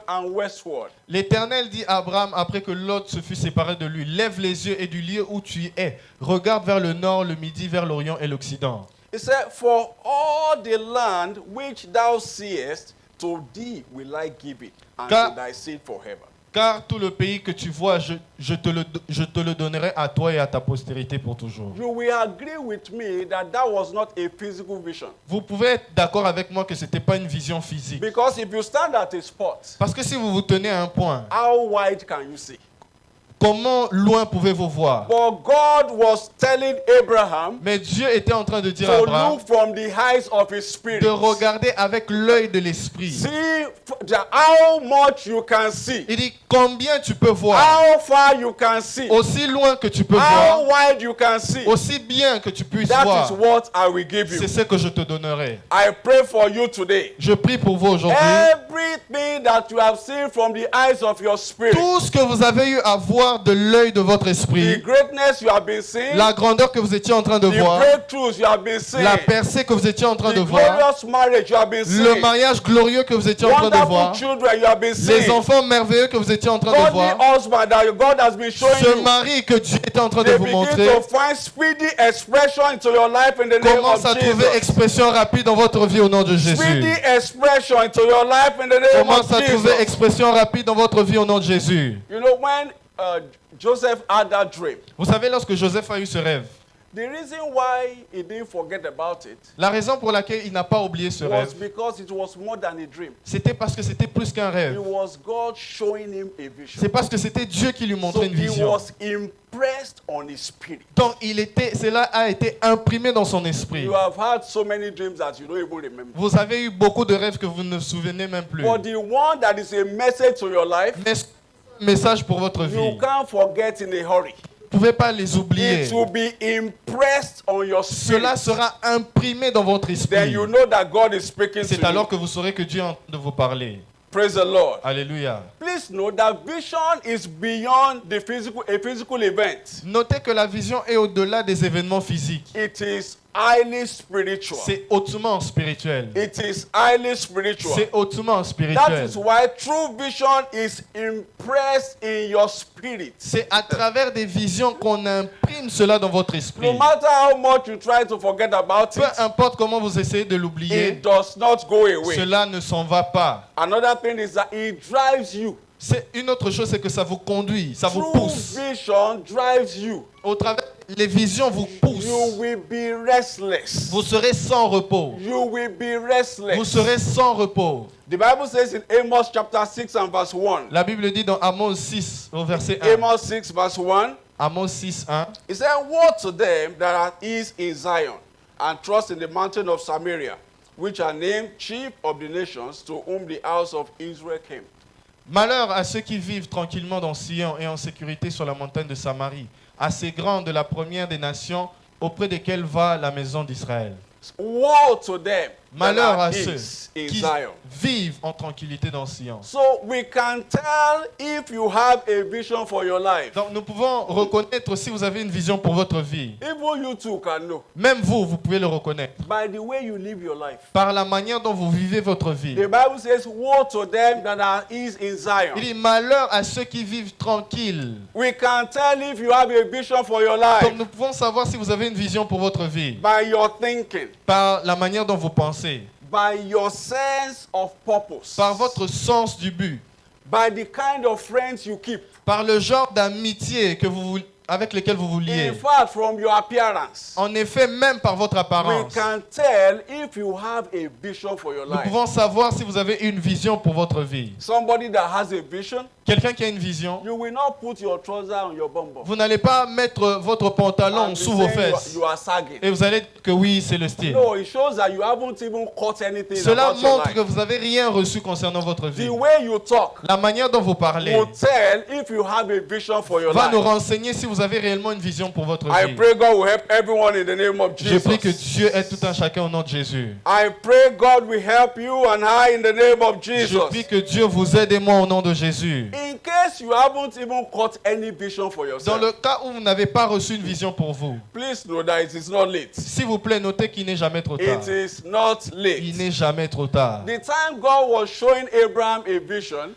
and westward. L'Éternel dit à Abraham après que Lot se fut séparé de lui, lève les yeux et du lieu où tu es, regarde vers le nord, le midi, vers l'orient et l'occident. He said, for all the land which thou seest, to thee will I give it, and Car- to thy seed forever. Car tout le pays que tu vois, je te le donnerai à toi et à ta postérité pour toujours. You will agree with me that that was not a physical vision. Vous pouvez être d'accord avec moi que ce n'était pas une vision physique. Because if you stand at a spot, Parce que si vous vous tenez à un point, how wide can you see? comment loin pouvez-vous voir? But God was telling Abraham Mais Dieu était en train de dire à to Abraham look from the eyes of his spirit. de regarder avec l'œil de l'esprit. See how much you can see. Il dit combien tu peux voir, How far you can see. aussi loin que tu peux How voir, wide you can see. aussi bien que tu puisses That voir. is what I will give you. C'est ce que je te donnerai. I pray for you today. Je prie pour vous aujourd'hui. Everything that you have seen from the eyes of your spirit, Tout ce que vous avez eu à voir de l'œil de votre the esprit, greatness you have been seeing, la grandeur que vous étiez en train de the voir, breakthroughs you have been seeing, la percée que vous étiez en train the de voir, glorious marriage you have been le seeing, mariage glorieux que vous étiez en train de wonderful voir, children you have been les seeing, enfants merveilleux que vous étiez en train de godly voir, husband that God has been showing ce you. mari que Dieu était en train de They vous begin montrer, to find speedy expression into your life in the name commence à of trouver Jesus. expression rapide dans votre vie au nom de Speedy Jésus. expression into your life in the name Commence of à trouver Jesus. expression rapide dans votre vie au nom de Jésus. You know, when Joseph had that dream, Vous savez, lorsque Joseph a eu ce rêve, the reason why he didn't forget about it la raison pour laquelle il n'a pas oublié ce was rêve, because it was more than a dream. c'était parce que c'était plus qu'un It rêve. was God showing him a vision. C'est parce que c'était Dieu qui lui So montrait une he vision. was impressed on his spirit. Donc cela a été imprimé dans son esprit. You have had so many dreams that you don't even remember. Vous avez eu beaucoup de rêves que vous ne vous souvenez même plus. But the one that is a message to your life, Mais ce message pour votre vie, you can't forget in a hurry. vous ne pouvez pas les oublier. It will be impressed on your Cela spirit. sera imprimé dans votre Then esprit. you know that God is speaking C'est to alors you. que vous saurez que Dieu est en train de vous parler. Praise the Lord. Alléluia. Please know that vision is beyond a physical event. Notez que la vision est au-delà des événements physiques. It is highly spiritual. C'est hautement spirituel. It is highly spiritual. C'est hautement That spirituel. is why true vision is impressed in your spirit. C'est à travers des visions qu'on imprime cela dans votre esprit. No matter how much you try to forget about Peu it, importe comment vous essayez de l'oublier, it does not go away. cela ne s'en va pas. Another thing is that it drives you. C'est une autre chose, c'est que ça vous conduit, ça vous True pousse. vision drives you. Au travers, les visions vous poussent. You will be restless. Vous serez sans repos. You will be Vous restless. serez sans repos. The Bible says in Amos chapter 6 and verse 1. La Bible dit dans Amos 6, au verset 1. Amos 6 verse 1. Amos 6, 1. It said, woe to them that are east in Zion, and trust in the mountain of Samaria, which are named chief of the nations, to whom the house of Israel came. Malheur à ceux qui vivent tranquillement dans Sion et en sécurité sur la montagne de Samarie, à ces grands de la première des nations, auprès desquels va la maison d'Israël. Woe to them that Malheur are à ceux east in qui Zion. vivent en tranquillité dans Sion. So we can tell if you have a vision for your life. Donc nous pouvons reconnaître si vous avez une vision pour votre vie. Even you too can know. Même vous, vous pouvez le reconnaître. By the way you live your life. Par la manière dont vous vivez votre vie. The Bible says, woe to them that are east in Zion. Il dit malheur à ceux qui vivent tranquilles. We can tell if you have a vision for your life Donc nous pouvons savoir si vous avez une vision pour votre vie. by your thinking, Par la manière dont vous pensez. by your sense of purpose, Par votre sens du but. by the kind of friends you keep. Par le genre d'amitié avec lequel vous vous liez. In fact, from your appearance, En effet, même par votre we apparence. can tell if you have a vision for your Nous life. pouvons savoir si vous avez une vision pour votre vie. Somebody that has a vision, Quelqu'un qui a une vision, you will not put your trouser on your bum bum. vous n'allez pas mettre votre pantalon And be sous vos saying fesses. you are sagging. Et vous allez dire que oui, c'est le style. No, it shows that you haven't even caught anything Cela about your montre life. que vous n'avez rien reçu concernant votre The vie. way you talk La manière dont vous parlez will tell if you have a vision for your va nous life. renseigner si vous avez réellement une vision pour votre I vie. pray God will help everyone in the name of Je prie que Jesus. Dieu aide tout un chacun au nom de Jésus. I pray God will help you and I in the name of Je Jesus. prie que Dieu vous aide et moi au nom de Jésus. In case case you haven't even caught any vision for Dans yourself, le cas où vous n'avez pas reçu une vision pour vous, please know that it is not late. s'il vous plaît, notez qu'il n'est jamais trop tard. It is not Il late. n'est jamais trop tard. The time God was showing Abraham a vision,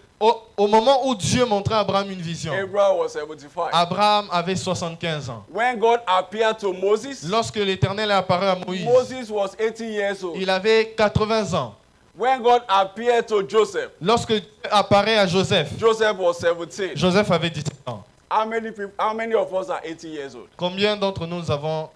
Au moment où Dieu montrait à Abraham une vision, Abraham was 75. Abraham avait 75 ans. When God appeared to Moses, Lorsque l'Éternel est apparu à Moïse, Moses was 80 years old. il avait 80 ans. When God appeared to Joseph, Lorsque Dieu apparaît à Joseph, Joseph was 17. Joseph avait 17 ans. How many of us are 80 years old? Combien d'entre nous avons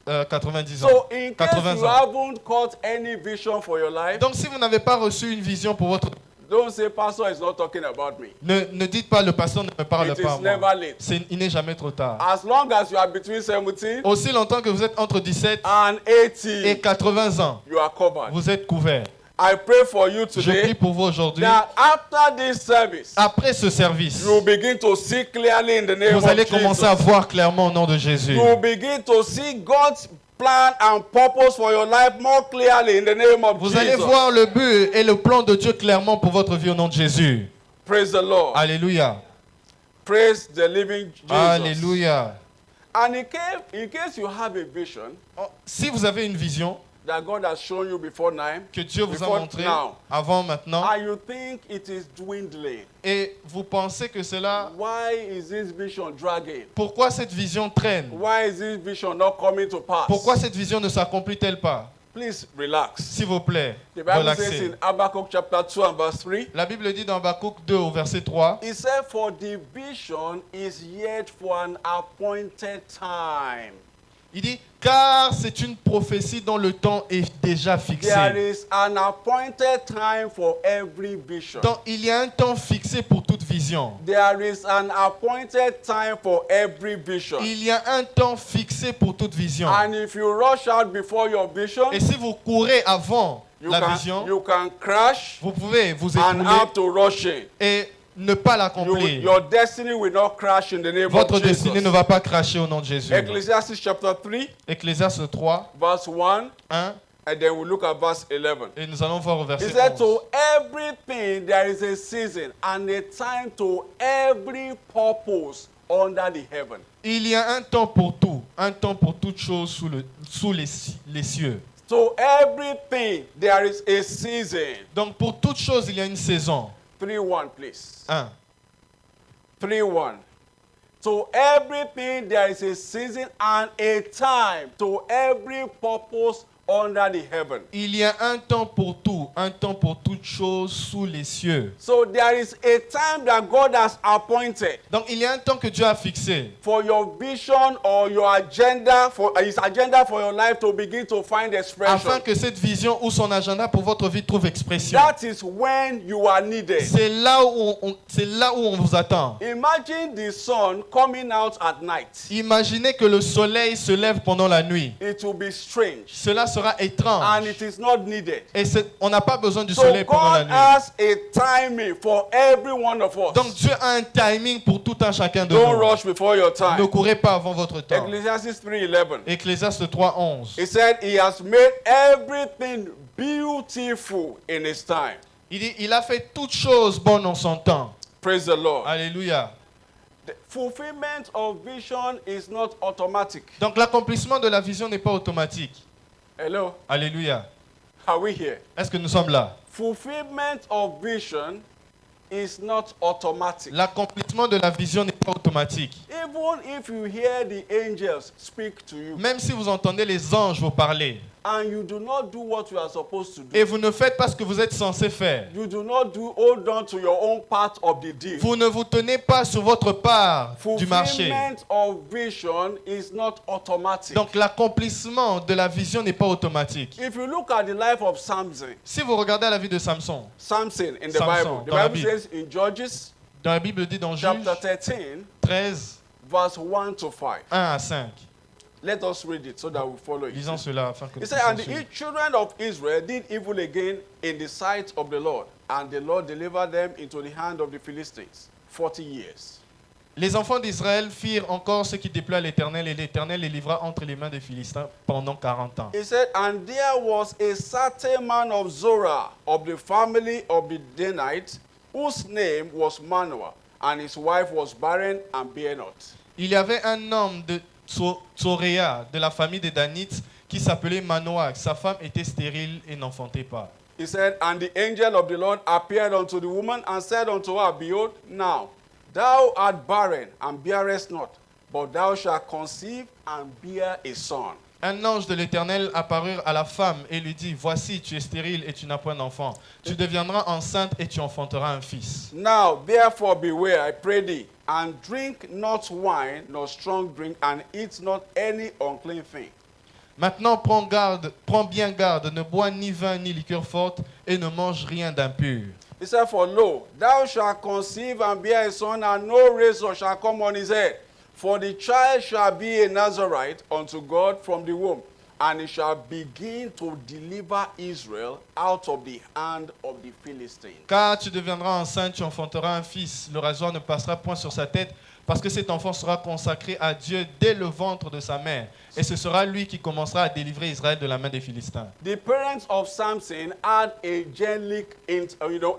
90 ans? So in case 80 you ans. haven't caught any vision for your life, Donc si vous n'avez pas reçu une vision pour votre... don't say pastor is not talking about me. Ne dites pas le pasteur ne me parle It pas à is moi. never late. Il n'est jamais trop tard. As long as you are between 17 Aussi longtemps que vous êtes entre 17 and et 80, 80 ans, you are covered. vous êtes couverts. I pray for you Je prie today pour vous aujourd'hui. that after this service, Après ce service, you will begin to see clearly in the name vous allez of commencer à Jesus. voir clairement au nom de Jésus. You will begin to see God's plan and purpose for your life more clearly in the name of Vous allez Jesus. voir le but et le plan de Dieu clairement pour votre vie au nom de Jésus. Praise the Lord. Alléluia. Praise the living Jesus. Alléluia. And in case you have a vision Si vous avez une vision that God has shown you before now, que Dieu vous a before montrée now, avant, maintenant, and you think it is dwindling, et vous pensez que cela... why is this vision dragging? Pourquoi cette vision traîne? Why is this vision not coming to pass? Pourquoi cette vision ne s'accomplit-elle pas? Please relax. S'il vous plaît, The Bible says relaxez. in Habakkuk chapter 2 and verse 3, La Bible dit dans Habakkuk 2 au verset 3, it said, for the vision is yet for an appointed time. il dit, car c'est une prophétie dont le temps est déjà fixé. There is an appointed time for every vision. Donc il y a un temps fixé pour toute vision. There is an appointed time for every vision. Il y a un temps fixé pour toute vision. And if you rush out before your vision, Et si vous courez avant la vision, you can crash vous pouvez vous and écrouler have to rush in. et ne pas l'accomplir. Your destiny will not crash in the name Votre of destinée ne Jesus. va pas cracher au nom de Jésus. Ecclesiastes chapter 3, Ecclésiaste 3, verse 1, 1, and then we look at verse 11. et nous allons voir au He verset said, 11. to everything there is a season and a time to every purpose under the heaven. Il y a un temps pour tout, un temps pour toute chose sous les cieux. To everything there is a season. Donc pour toute chose, il y a une saison. 3:1, please. 1. 3:1. To everything there is a season and a time to every purpose under the heaven. Il y a un temps pour tout, un temps pour toute chose sous les cieux. So there is a time that God has appointed Donc il y a un temps que Dieu a fixé for your vision or your agenda, for his agenda for your life to begin to find expression. afin que cette vision ou son agenda pour votre vie trouve expression. That is when you are needed. C'est là où on vous attend. Imagine the sun coming out at night. Imaginez que le soleil se lève pendant la nuit. It will be strange Cela sera and étrange. it is not needed. Et on n'a pas besoin du So soleil pendant la God nuit. has a timing for every one of us. Donc Dieu a un timing pour tout un chacun de Don't nous. rush before your Ne time. courez pas avant votre temps. Ecclesiastes 3:11. Ecclésiaste 3:11. He said he has made everything beautiful in his time. Il dit, il a fait toutes choses bonnes en son temps. Praise the Lord. Alléluia. The fulfillment of vision is not automatic. Donc l'accomplissement de la vision n'est pas automatique. Hello, Alléluia. are we here? Est-ce que nous sommes là? Fulfillment of vision is not automatic. L'accomplissement de la vision n'est pas automatique. Even if you hear the angels speak to you Même si vous entendez les anges vous parler and you do not do what you are supposed to do, et vous ne faites pas ce que vous êtes censé faire, you do not hold on to your own part of the deal. vous ne vous tenez pas sur votre part du marché. Fulfillment of vision is not automatic. Donc l'accomplissement de la vision n'est pas automatique. If you look at the life of Samson Si vous regardez la vie de Samson, in the Samson, Bible, the dans la Bible Bible. says in Judges dans la Bible dit dans Juge chapter 13, 13, verse 1 to 5. 1 à 5. Let us read it so that we follow it. Lisons cela afin que He nous said, and puissions the suivre. children of Israel did evil again in the sight of the Lord, and the Lord delivered them into the hand of the Philistines 40 years. Les enfants d'Israël firent encore ce qui déplaît à l'Éternel, et l'Éternel les livra entre les mains des Philistins pendant 40 ans. He said, and there was a certain man of Zorah, of the family of the Danites, whose name was Manoah, and his wife was barren and bare not. Il y avait un homme de Tsoréa, de la famille des Danites, qui s'appelait Manoach. Sa femme était stérile et n'enfantait pas. He said, and the angel of the Lord appeared unto the woman and said unto her, Behold, now thou art barren and bearest not, but thou shalt conceive and bear a son. Un ange de l'Éternel apparut à la femme et lui dit, voici, tu es stérile et tu n'as point d'enfant. Tu deviendras enceinte et tu enfanteras un fils. Now therefore beware, I pray thee, and drink not wine nor strong drink, and eat not any unclean thing. Maintenant, prends bien garde, ne bois ni vin ni liqueur forte et ne mange rien d'impur. He said, for lo, thou shalt conceive and bear a son, and no razor shall come on his head. For the child shall be a Nazarite unto God from the womb, and he shall begin to deliver Israel out of the hand of the Philistines. Car tu deviendras enceinte, tu enfanteras un fils. Le rasoir ne passera point sur sa tête, parce que cet enfant sera consacré à Dieu dès le ventre de sa mère. Et ce sera lui qui commencera à délivrer Israël de la main des Philistins. The parents of Samson had angelic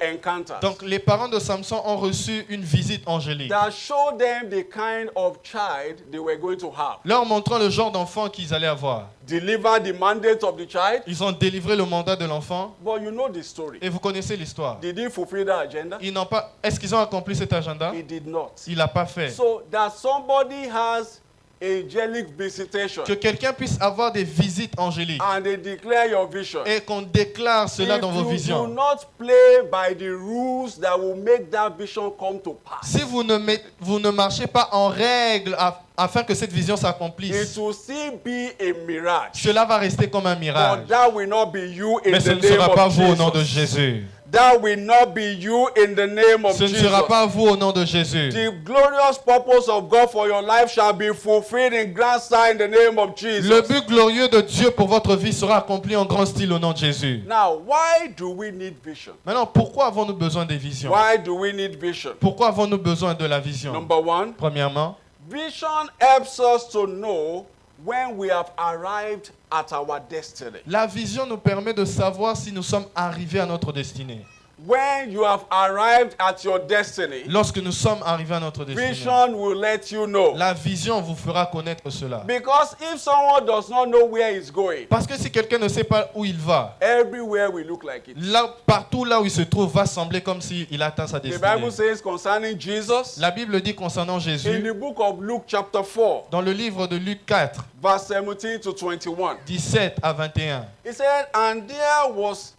encounters Donc les parents de Samson ont reçu une visite angélique, that showed them the kind of child they were going to have. leur montrant le genre d'enfant qu'ils allaient avoir. Deliver the mandate of the child. Ils ont délivré le mandat de l'enfant. But you know the story. Et vous connaissez l'histoire. Did he fulfill that agenda? Ils n'ont pas. Est-ce qu'ils ont accompli cet agenda? He did not. Il n'a pas fait. So that somebody has angelic visitation Que quelqu'un puisse avoir des visites angéliques and they declare your vision. et qu'on déclare cela dans vos If you do visions. not play by the rules that will make that vision come to pass, Si vous ne marchez pas en règle afin que cette vision s'accomplisse, it will still be a mirage. cela va rester comme un mirage. But that will not be you in Mais the ce ne name sera pas of vous au nom de Jesus. Jésus. That will not be you in the name of Ce ne Jesus. sera pas vous au nom de Jésus. The glorious purpose of God for your life shall be fulfilled in grand style in the name of Jesus. Le but glorieux de Dieu pour votre vie sera accompli en grand style au nom de Jésus. Now, why do we need vision? Maintenant, pourquoi avons-nous besoin des visions? Why do we need vision? Pourquoi avons-nous besoin de la vision? Number one, Premièrement, vision helps us to know when we have arrived at our destiny. la vision nous permet de savoir si nous sommes arrivés à notre destinée. When you have arrived at your destiny, Lorsque nous sommes arrivés à notre destinée, vision will let you know. la vision vous fera connaître cela. Because if someone does not know where he's going, Parce que si quelqu'un ne sait pas où il va, everywhere will look like it. là, partout là où il se trouve va sembler comme s'il atteint sa The destinée. Bible says concerning Jesus, La Bible dit concernant in Jésus, the book of Luke chapter 4, dans le livre de Luc 4, verse 17 to 21, 17 à 21, he said, and there was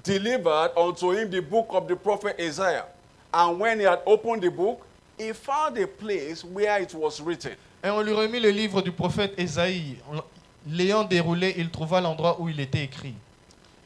delivered unto him the book of the prophet Isaiah. And when he had opened the book, he found a place where it was written, et on lui remit le livre du prophète Ésaïe. L'ayant déroulé, il trouva l'endroit où il était écrit.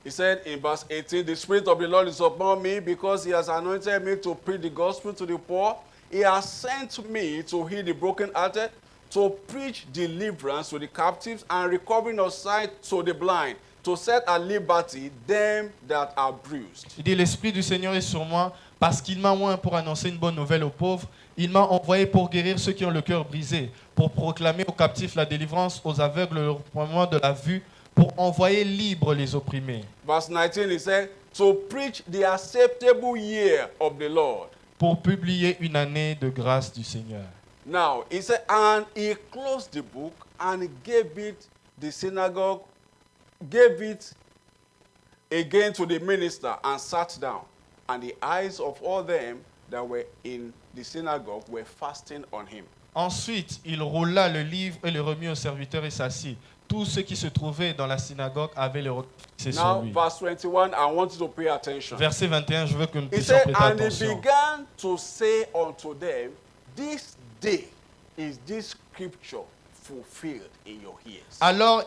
he said in verse 18, the Spirit of the Lord is upon me because he has anointed me to preach the gospel to the poor. He has sent me to heal the brokenhearted, to preach deliverance to the captives and recovering of sight to the blind, to set at liberty them that are bruised. Il dit, l'Esprit du Seigneur est sur moi parce qu'il m'a oint pour annoncer une bonne nouvelle aux pauvres. Il m'a envoyé pour guérir ceux qui ont le cœur brisé, pour proclamer aux captifs la délivrance, aux aveugles le recouvrement de la vue, pour envoyer libres les opprimés. Verse 19, he said, to preach the acceptable year of the Lord. Pour publier une année de grâce du Seigneur. Now, he said, and he closed the book and gave it the synagogue, gave it again to the minister and sat down. And the eyes of all them that were in the synagogue were fastened on him. Ensuite, il roula le livre et le remit au serviteur et s'assit. Tous ceux qui se trouvaient dans la synagogue avaient le regard fixé sur Now, lui. verse 21, I want you to pay attention. Verset 21, je veux que nous He puissions said, prêter and he attention. began to say unto them, this day is this scripture fulfilled in your ears. Alors,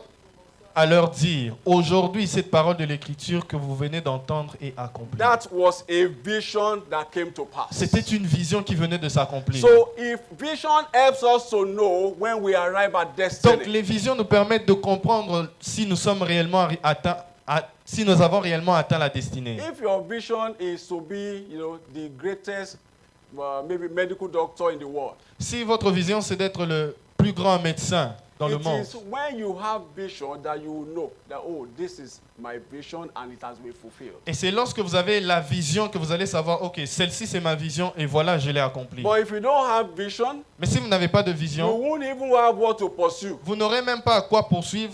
à leur dire, aujourd'hui, cette parole de l'Écriture que vous venez d'entendre est accomplie. That was a vision that came to pass. C'était une vision qui venait de s'accomplir. So if vision helps us to know when we arrive at Donc, destiny, les visions nous permettent de comprendre si nous sommes réellement si nous avons réellement atteint la destinée. if your vision is to be, the greatest, maybe medical doctor in the world, Si votre vision c'est d'être le plus grand médecin dans le It monde. is when you have vision that you will know that, oh, this is my vision and it has been fulfilled. Et c'est lorsque vous avez la vision que vous allez savoir, ok, celle-ci c'est ma vision et voilà, je l'ai accomplie. But if you don't have vision, Mais si vous n'avez pas de you vision, won't even have what to pursue. vous n'aurez même pas à quoi poursuivre,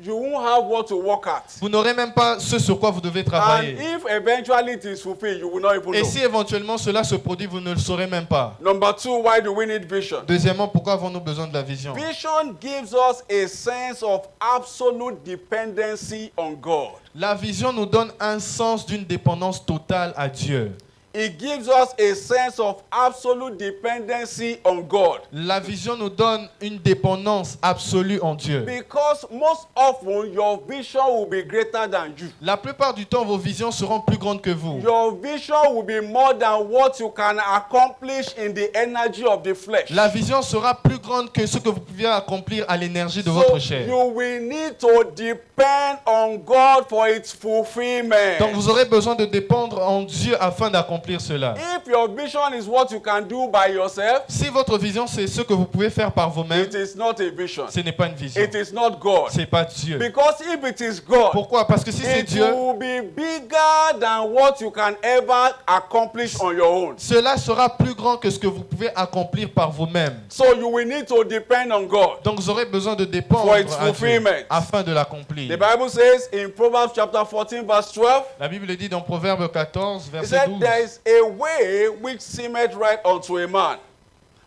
You won't have what to work at. vous n'aurez même pas ce sur quoi vous devez And travailler. if eventually it is fulfilled, you will not even Et know. si éventuellement cela se produit, vous ne le saurez même pas. Number two, why do we need vision? Deuxièmement, pourquoi avons-nous besoin de la vision? Vision gives us a sense of absolute dependency on God. La vision nous donne un sens d'une dépendance totale à Dieu. It gives us a sense of absolute dependency on God. La vision nous donne une dépendance absolue en Dieu. Because most often your vision will be greater than you. La plupart du temps, vos visions seront plus grandes que vous. Your vision will be more than what you can accomplish in the energy of the flesh. La vision sera plus grande que ce que vous pouviez accomplir à l'énergie de So votre chair. you will need to depend on God for its fulfillment. Donc vous aurez besoin de dépendre en Dieu afin d'accomplir cela. If your vision is what you can do by yourself, Si votre vision c'est ce que vous pouvez faire par vous-même, it is not a vision. ce n'est pas une vision. It is not God. C'est pas Dieu. Because if it is God, Pourquoi? Parce que si c'est it Dieu, will be bigger than what you can ever accomplish on your own. cela sera plus grand que ce que vous pouvez accomplir par vous-même. So you will need to depend on God. Donc vous aurez besoin de dépendre For its à Dieu fulfillment. afin de l'accomplir. The Bible says in Proverbs chapter 14 verse 12, La Bible dit dans Proverbe 14, it verset said, 12. there is a way which seemeth right unto a man,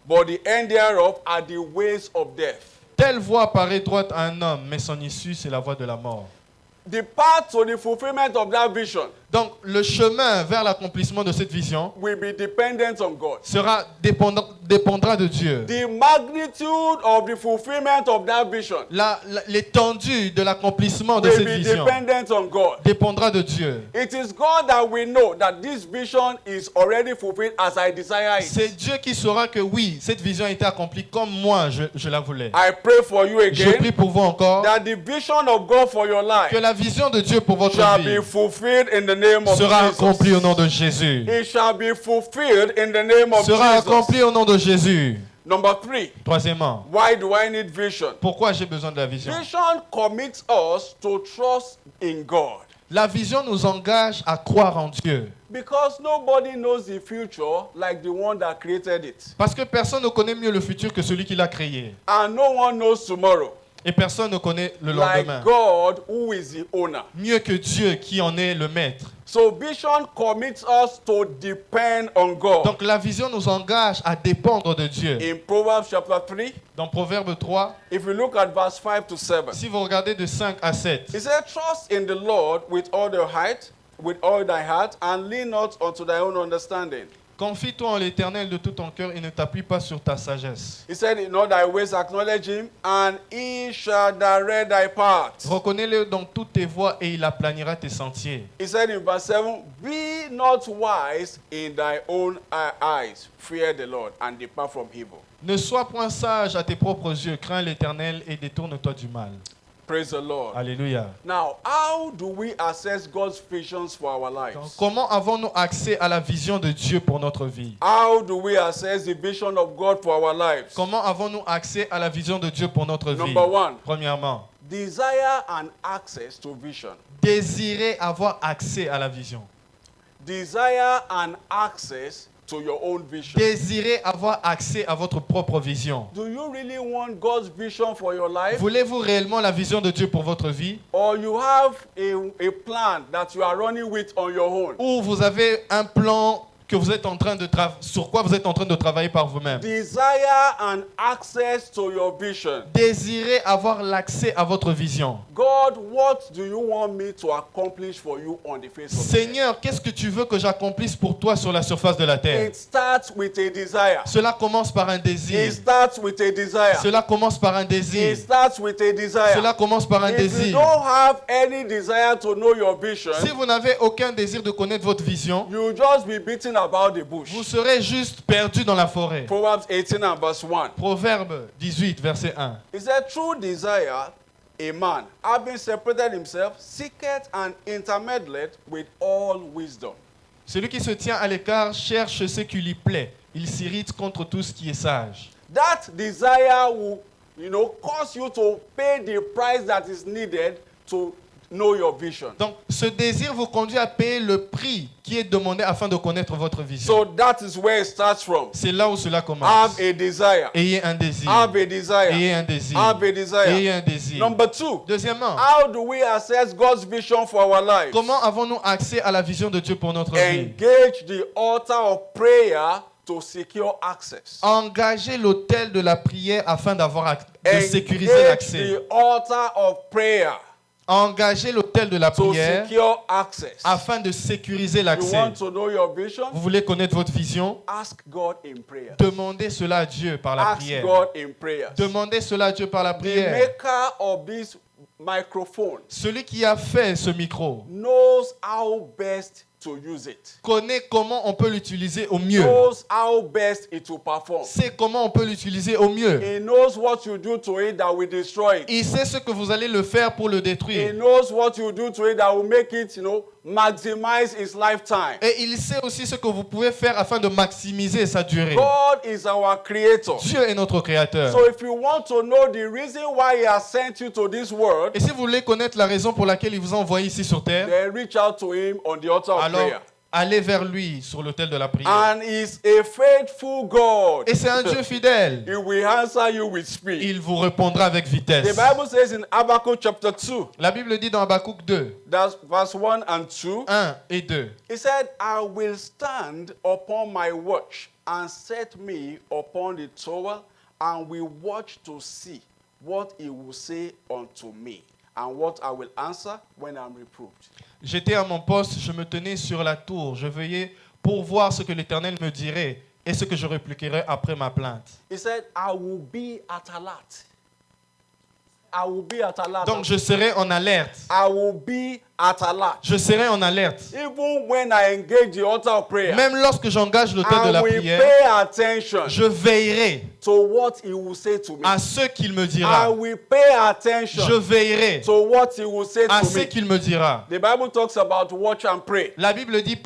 but the end thereof are the ways of death. Telle voie paraît droite à un homme, mais son issue, c'est la voie de la mort. The path to the fulfillment of that vision Donc, le chemin vers l'accomplissement de cette vision will be dependent on God. dépendra de Dieu. The magnitude of the fulfillment of that vision L'étendue de l'accomplissement de will cette be vision dependent on God. dépendra de Dieu. It is God that we know that this vision is already fulfilled as I desire it. C'est Dieu qui saura que oui, cette vision a été accomplie comme moi je la voulais. I pray for you Je prie again pour vous encore that the vision of God for your life que la vision de Dieu pour votre shall vie be fulfilled in the name of sera accomplie au Jesus. nom de Jésus. It shall be fulfilled in the name of Sera Jesus. accomplie au nom de Jésus. Number three, Troisièmement, why do I need vision? pourquoi j'ai besoin de la vision? Vision commits us to trust in God. La vision nous engage à croire en Dieu. Because nobody knows the future like the one that created it. Parce que personne ne connaît mieux le futur que celui qui l'a créé. And no one knows tomorrow Et personne ne connaît le like lendemain God who is the owner. mieux que Dieu qui en est le maître. So vision commits us to depend on God. Donc la vision nous engage à dépendre de Dieu. In Proverbs chapter 3, Dans Proverbe 3, if you look at verse 5 to 7, si vous regardez de 5 à 7, it said, trust in the Lord with all thy heart, and lean not unto thy own understanding. confie-toi en l'Éternel de tout ton cœur et ne t'appuie pas sur ta sagesse. He said, in all thy ways acknowledge him, and he shall direct thy paths. Reconnais-le dans toutes tes voies et il aplanira tes sentiers. He said in verse 7, be not wise in thy own eyes. Fear the Lord and depart from evil. Ne sois point sage à tes propres yeux, crains l'Éternel et détourne-toi du mal. Praise the Lord. Alléluia. Now, how do we assess God's visions for our Donc, lives? comment avons-nous accès à la vision de Dieu pour notre vie? How do we assess the vision of God for our lives? Comment avons-nous accès à la vision de Dieu pour notre vie? Number one, Premièrement, desire and access to vision. désirer avoir accès à la vision. Desire and access to your own vision. Désirez avoir accès à votre propre vision. Do you really want God's vision for your life? Voulez-vous réellement la vision de Dieu pour votre vie? Or you have a plan that you are running with on your own? Ou vous avez un plan que vous êtes en train de sur quoi vous êtes en train de travailler par vous-même? Desire and access to your vision. Désirez avoir l'accès à votre vision. God, what do you want me to accomplish for you on the face of the earth? Seigneur, qu'est-ce que tu veux que j'accomplisse pour toi sur la surface de la terre? It starts with a desire. Cela commence par un désir. It starts with a desire. Cela commence par un désir. It starts with a desire. Cela commence par un If you désir. don't have any desire to know your vision, Si vous n'avez aucun désir de connaître votre vision, you'll just be beating about the bush. vous serez juste perdu dans la forêt. Proverbs 18 and verse 1. Proverbe 18, verset 1. It said, true desire, a man, having separated himself, seeketh and intermeddleth with all wisdom. Celui qui se tient à l'écart cherche ce qui lui plaît. Il s'irrite contre tout ce qui est sage. That desire will cause you to pay the price that is needed to know your vision. Donc, ce désir vous conduit à payer le prix qui est demandé afin de connaître votre vision. So that is where it starts from. C'est là où cela commence. Have a desire. Ayez un désir. Have a desire. Ayez un désir. Have a desire. Ayez un désir. Number 2, Deuxièmement, how do we assess God's vision for our lives? comment avons-nous accès à la vision de Dieu pour notre vie? Engage the altar of prayer to secure access. Engager l'autel de la prière afin de sécuriser Engage l'accès. the altar of prayer Engager l'autel de la to prière secure access. afin de sécuriser You l'accès. want to know your vision? Vous voulez connaître votre vision? Ask God in prayer. Demandez cela à Dieu par la Ask prière. God in prayer. Demandez cela à Dieu par la The prière. maker of this microphone Celui qui a fait ce micro knows how best to use it. connaît comment on peut l'utiliser au mieux. Knows how best it will perform. Sait comment on peut l'utiliser au mieux. He knows what you do to it that will destroy it. Il sait ce que vous allez le faire pour le He détruire. knows what you do to it that will make it, maximize its lifetime. Et il sait aussi ce que vous pouvez faire afin de maximiser sa durée. God is our creator. Dieu est notre créateur. So if you want to know the reason why he has sent you to this world, Et si vous voulez connaître la raison pour laquelle il vous a envoyé ici sur terre, then reach out to him on the altar of alors prayer. allez vers lui sur l'autel de la prière. And he's a faithful God. Et c'est un Dieu fidèle. He will answer you with speed. Il vous répondra avec The vitesse. Bible says in Habakkuk chapter 2, La Bible dit dans Habakkuk 2, that's verse 1 and 2, 1 et 2. it said, I will stand upon my watch and set me upon the tower and will watch to see what he will say unto me and what I will answer when I'm reproved. J'étais à mon poste, je me tenais sur la tour, je veillais pour voir ce que l'Éternel me dirait et ce que je répliquerais après ma plainte. He said, I will be at alert. I will be at alert. Donc je serai en alerte. I will be at alert. Je serai en alerte. Even when I engage the altar of prayer, Même lorsque j'engage l'autel de I la will prière, pay attention je veillerai to what he will say to me. à ce qu'il me I dira. will pay attention Je veillerai to what he will say à to ce me. qu'il me dira. The Bible talks about watch and pray. La Bible dit,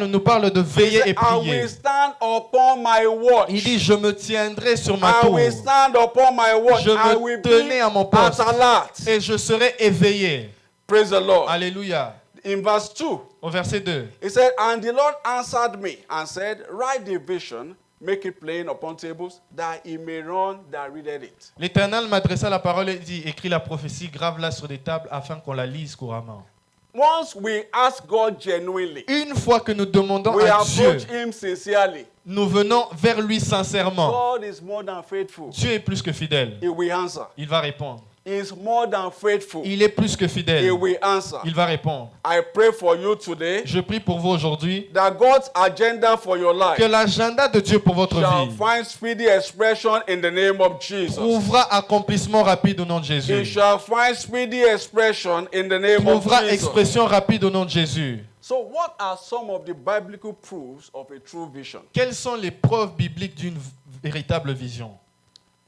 nous parle de He veiller et said, I prier. will stand upon my watch. Il dit, je me tiendrai sur ma I tour. will stand upon my watch. Je I me will tenais be à mon at poste alert. et je serai éveillé. Praise the Lord. Alléluia. In verse 2, Au verset 2. he said, and the Lord answered me and said, write the vision, make it plain upon tables, that he may run that readeth it. L'Éternel m'adressa la parole et dit, écris la prophétie, grave-la sur des tables afin qu'on la lise couramment. Once we ask God genuinely, Une fois que nous demandons we à Dieu, approach him sincerely, nous venons vers lui sincèrement. God is more than faithful. Dieu est plus que fidèle. He will answer. Il va répondre. He is more than faithful. Il est plus que He fidèle. will answer. Il va répondre. I pray for you today Je prie pour vous aujourd'hui that God's agenda for your life que l'agenda de Dieu pour votre shall vie find speedy expression in the name of Jesus. trouvera accomplissement rapide au nom de It Jésus. shall find speedy expression in the name of Trouvera Jesus. expression rapide au nom de Jésus. So what are some of the biblical proofs of a true vision? Quelles sont les preuves bibliques d'une véritable vision?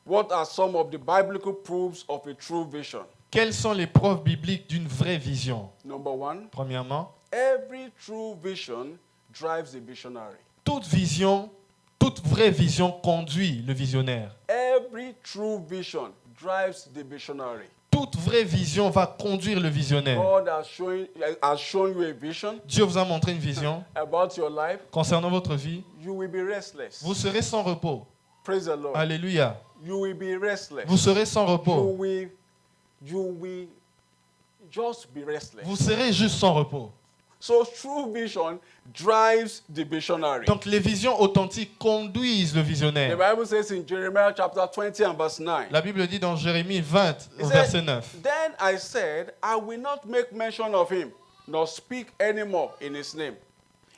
What are some of the biblical proofs of a true vision? Quelles sont les preuves bibliques d'une vraie vision? Number one, Premièrement, every true vision drives a visionary. toute vision, toute vraie vision conduit le visionnaire. Every true vision drives the visionary. Toute vraie vision va conduire le visionnaire. God has shown you a vision Dieu vous a montré une vision about your life. concernant votre vie. You will be restless. Vous serez sans repos. Praise the Lord. Alléluia. You will be restless. Vous serez sans repos. You will just be restless. Vous serez juste sans repos. So true vision drives the visionary. Donc les visions authentiques conduisent le The visionnaire. Bible says in Jeremiah chapter 20 and verse 9. La Bible dit dans Jérémie 20, It au said, verset 9. Then I said, I will not make mention of him, nor speak anymore in his name.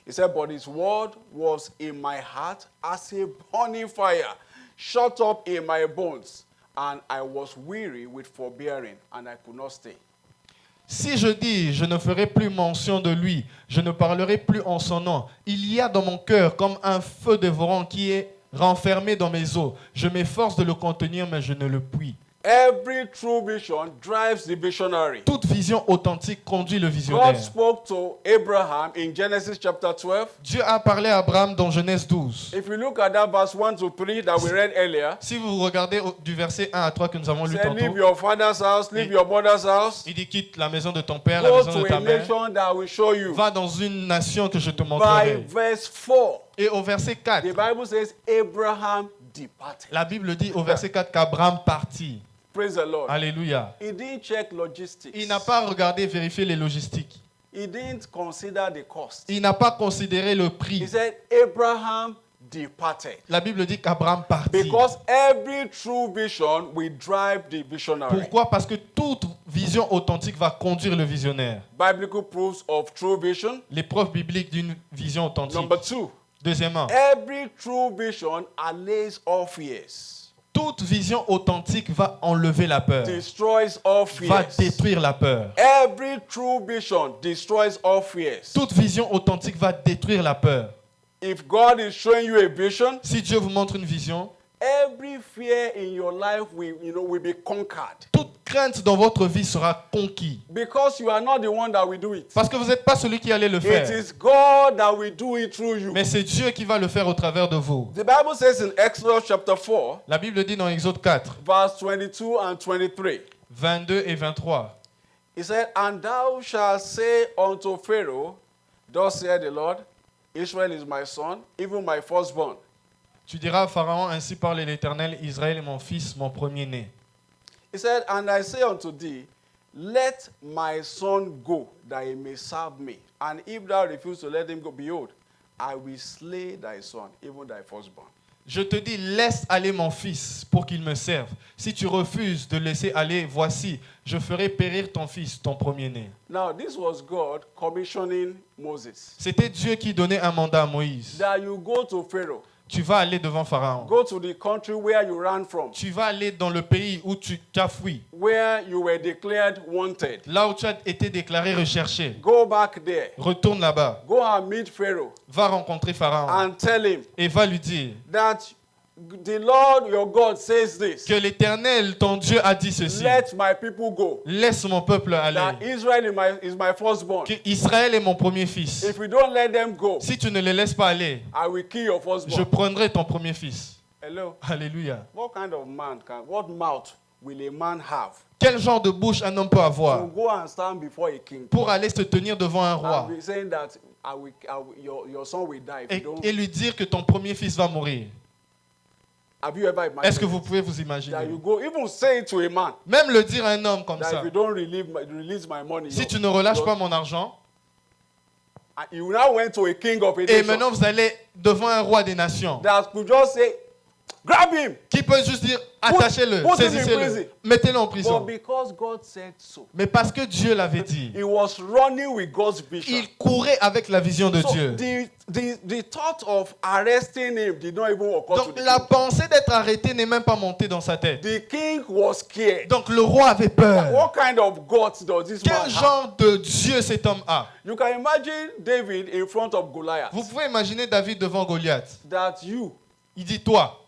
He said, but his word was in my heart as a burning fire, shut up in my bones. And I was weary with forbearing, and I could not stay. Si je dis, je ne ferai plus mention de lui, je ne parlerai plus en son nom, il y a dans mon cœur comme un feu dévorant qui est renfermé dans mes os. Je m'efforce de le contenir, mais je ne le puis. Every true vision drives the visionary. Toute vision authentique conduit le God visionnaire. spoke to Abraham in Genesis chapter 12. Dieu a parlé à Abraham dans Genèse 12. If you look at that verse 1 to 3 that we read earlier, Si vous regardez du verset 1 à 3 que nous avons it lu said, leave tantôt, your father's house, leave your mother's house, il dit quitte la maison de ton père, la go maison de to ta a mère, nation that I will show you. va dans une nation que je te By montrerai. verse 4, Et au verset 4, the Bible says Abraham departed. la Bible dit au verset 4 qu'Abraham partit. Praise the Lord. Alléluia. He didn't check logistics. Il n'a pas regardé, vérifié les logistiques. He didn't consider the cost. Il n'a pas considéré le He prix. said Abraham departed. La Bible dit qu'Abraham partit. Because every true vision will drive the visionary. Pourquoi? Parce que toute vision authentique va conduire le visionnaire. Biblical proofs of true vision. Les preuves bibliques d'une vision authentique. Number 2. Deuxièmement, Every true vision allays all fears. toute vision authentique va enlever la peur, Destroys all va fears. détruire la peur. Every true vision destroys all fears. Toute vision authentique va détruire la peur. If God is showing you a vision, Si Dieu vous montre une vision, every fear in your life will be conquered. toute crainte dans votre vie sera conquise. Because you are not the one that will do it. Parce que vous n'êtes pas celui qui allait le It faire. is God that will do it through you. Mais c'est Dieu qui va le faire au travers de vous. The Bible says in Exodus chapter 4, La Bible dit dans Exode 4, verse 22 and 23. 22 et 23. He said, And thou shalt say unto Pharaoh, Thus saith the Lord, Israel is my son, even my firstborn. Tu diras à Pharaon, ainsi parle l'Éternel, Israël est mon fils, mon premier-né. He said, And I say unto thee, Let my son go, that he may serve me. And if thou refuse to let him go, behold, I will slay thy son, even thy firstborn. Je te dis, laisse aller mon fils pour qu'il me serve. Si tu refuses de laisser aller, voici, je ferai périr ton fils, ton premier-né. Now, this was God commissioning Moses. C'était Dieu qui donnait un mandat à Moïse. That you go to Pharaoh, Tu vas aller devant Pharaon. go to the country where you ran from, Tu vas aller dans le pays où tu as fui. where you were declared wanted. Là où tu as été déclaré recherché. Go back there. Retourne là-bas. Go and meet Pharaoh Va rencontrer Pharaon. and tell him Et va lui dire that the Lord your God says this. que l'Éternel, ton Dieu, a dit ceci. Let my people go. Laisse mon peuple aller. That Israel is my firstborn. Que Israël est mon premier fils. If you don't let them go, Si tu ne les laisses pas aller, I will kill your je firstborn. prendrai ton premier fils. Hello. Alléluia. What kind of man what mouth will a man have Quel genre de bouche un homme peut to avoir go and stand before a king pour aller se tenir devant un roi and be saying that your son will die if you don't? et lui dire que ton premier fils va mourir? Have you ever Est-ce que imagined vous pouvez vous that imaginer? you go even say it to a man Même le dire à un homme comme that ça. if you don't release my money, Si tu ne relâches pas mon argent, and you now went to a king of a et nation maintenant vous allez devant un roi des nations, that could just say, grab him. qui peut juste dire attachez-le, put him in saisissez-le, prison. mettez-le en But prison. because God said so, Mais parce que Dieu l'avait dit, he was running with God's vision. il courait avec la vision de So Dieu. the thought of arresting him did not even occur to Donc the la king. pensée d'être arrêté n'est même pas montée dans sa tête. The king was scared. Donc le roi avait peur. What kind of guts does this man Quel have? genre de Dieu cet homme a? You can imagine David in front of Goliath. Vous pouvez imaginer David devant Goliath. That you, Il dit toi,